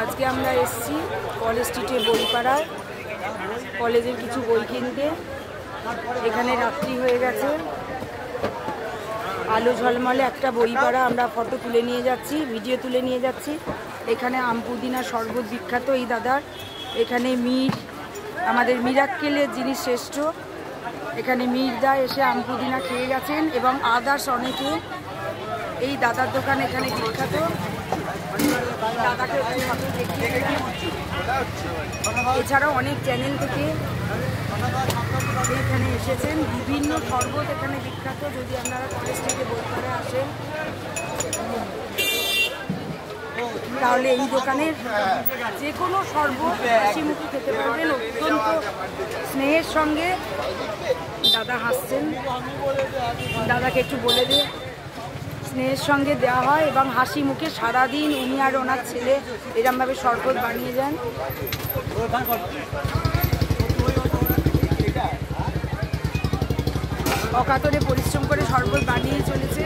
আজকে আমরা এসেছি কলেজ স্ট্রিটে বইপাড়ায় কলেজের কিছু বই কিনতে। এখানে রাত্রি হয়ে গেছে, আলো ঝলমলে একটা বইপাড়া। আমরা ফটো তুলে নিয়ে যাচ্ছি, ভিডিও তুলে নিয়ে যাচ্ছি। এখানে আম পুদিনা শরবত বিখ্যাত এই দাদার। এখানে আমাদের মিরাক্কেলের জিনিস শ্রেষ্ঠ। এখানে মির্জা এসে আম পুদিনা খেয়ে গেছেন এবং আদার্স অনেকে। এই দাদার দোকান এখানে বিখ্যাত। দাদাকে দেখিয়ে দিলাম। এছাড়াও অনেক চ্যানেল থেকে এখানে এসেছেন। বিভিন্ন শরবত এখানে বিখ্যাত। যদি আপনারা কলেজ থেকে বইপাড়ায় আসেন তাহলে এই দোকানের যে কোনো শরবত হাসিমুখে খেতে পারবেন। অত্যন্ত স্নেহের সঙ্গে দাদা হাসছেন। দাদাকে একটু বলে দিয়ে স্নেহের সঙ্গে দেওয়া হয় এবং হাসি মুখে সারাদিন উনি আর ওনার ছেলে এরমভাবে শরবত বানিয়ে যান। অকাতরে পরিশ্রম করে শরবত বানিয়ে চলেছে।